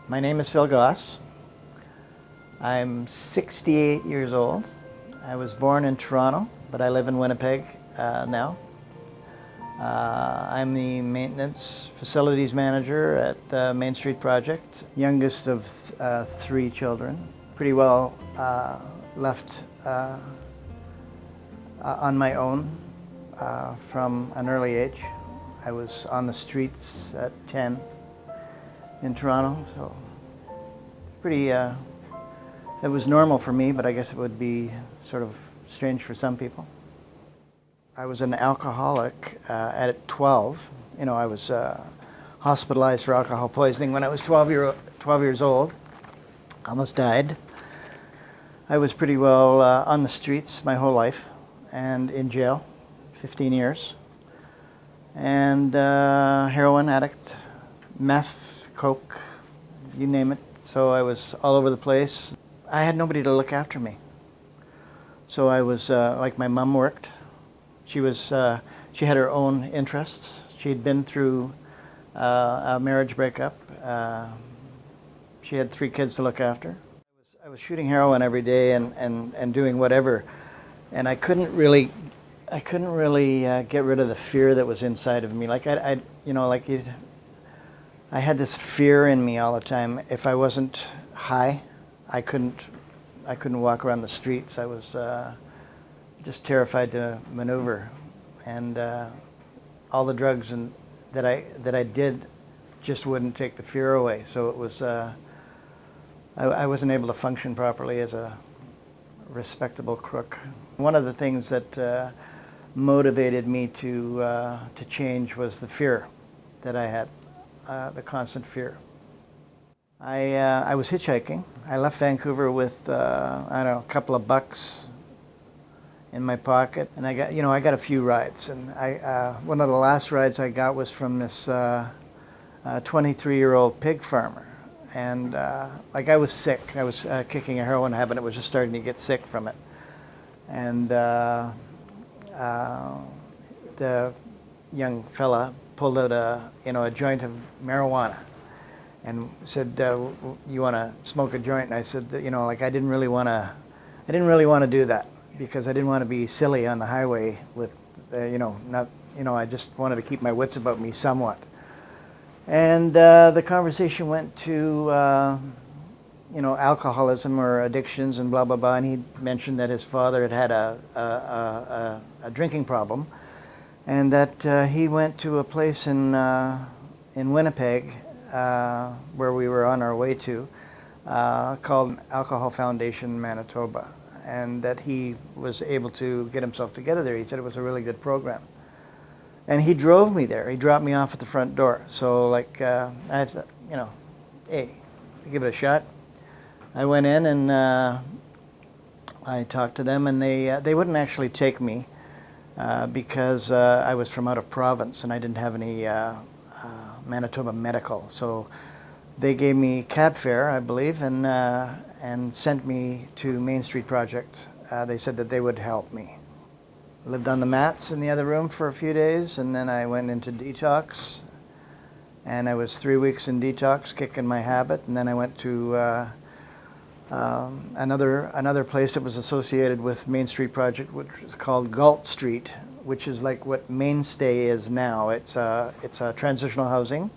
My name is Phil Goss. I'm 68 years old. I was born in Toronto, but I live in Winnipeg now. I'm the maintenance facilities manager at Main Street Project, youngest of three children. Pretty well left on my own from an early age. I was on the streets at 10 in Toronto, so pretty, it was normal for me, but I guess it would be sort of strange for some people. I was an alcoholic at 12. You know, I was hospitalized for alcohol poisoning when I was 12 years old. Almost died. I was pretty well on the streets my whole life and in jail, 15 years. And heroin addict, meth, coke, you name it. So I was all over the place. I had nobody to look after me. So I was, like my mom worked. She had her own interests. She'd been through a marriage breakup. She had 3 kids to look after. I was shooting heroin every day and doing whatever. And I couldn't really get rid of the fear that was inside of me. Like I had this fear in me all the time. If I wasn't high, I couldn't walk around the streets. I was just terrified to maneuver, and all the drugs that I did just wouldn't take the fear away. So it was I wasn't able to function properly as a respectable crook. One of the things that motivated me to change was the fear that I had. The constant fear. I was hitchhiking. I left Vancouver with I don't know, a couple of bucks in my pocket, and I got a few rides. And one of the last rides I got was from this 23-year-old pig farmer, and like I was sick. I was kicking a heroin habit. It was just starting to get sick from it, and the young fella pulled out a joint of marijuana and said, "You want to smoke a joint?" And I said, like I didn't really want to do that because I didn't want to be silly on the highway with, I just wanted to keep my wits about me somewhat. And the conversation went to, alcoholism or addictions and blah blah blah. And he mentioned that his father had a drinking problem. And that he went to a place in Winnipeg, where we were on our way to, called Alcohol Foundation Manitoba, and that he was able to get himself together there. He said it was a really good program. And he drove me there. He dropped me off at the front door. So like, I thought, hey, give it a shot. I went in and I talked to them, and they wouldn't actually take me. Because I was from out of province and I didn't have any Manitoba medical, so they gave me cab fare, I believe, and sent me to Main Street Project. They said that they would help me. I lived on the mats in the other room for a few days, and then I went into detox, and I was 3 weeks in detox, kicking my habit, and then I went to another place that was associated with Main Street Project, which is called Galt Street, which is like what Mainstay is now. It's a transitional housing,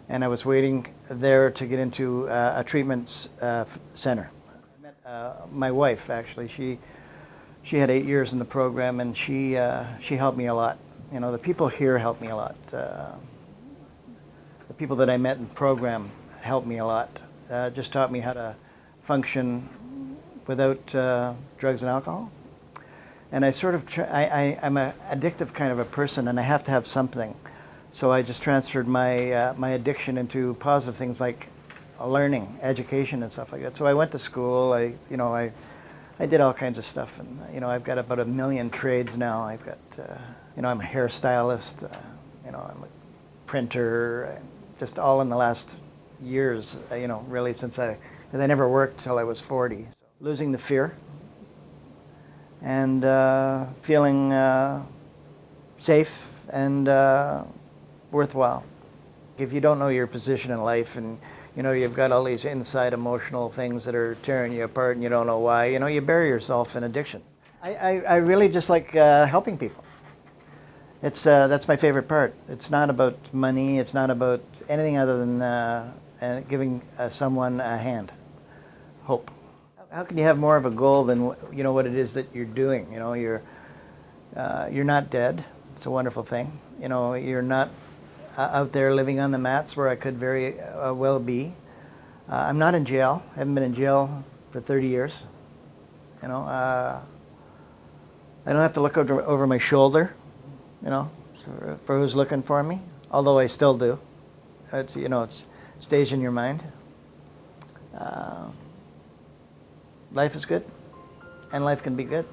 and I was waiting there to get into a treatment center. I met my wife, actually. She had 8 years in the program, and she helped me a lot. The people here helped me a lot. The people that I met in the program helped me a lot. Just taught me how to function without drugs and alcohol. And I sort of, I'm an addictive kind of a person, and I have to have something. So I just transferred my addiction into positive things like learning, education, and stuff like that. So I went to school. I did all kinds of stuff, and I've got about 1 million trades now. I've got, I'm a hairstylist. I'm a printer. Just all in the last years. Really since I never worked till I was 40. So losing the fear and feeling safe and worthwhile. If you don't know your position in life and You know, you've got all these inside emotional things that are tearing you apart and you don't know why. You know, you bury yourself in addiction. I really just like helping people. That's my favorite part. It's not about money. It's not about anything other than giving someone a hand, hope. How can you have more of a goal than you know what it is that you're doing? You know, you're not dead. It's a wonderful thing. You know, you're not out there living on the mats where I could very well be. I'm not in jail. I haven't been in jail for 30 years. You know, I don't have to look over my shoulder, you know, for who's looking for me, although I still do. It's, you know, it stays in your mind. Life is good, and life can be good.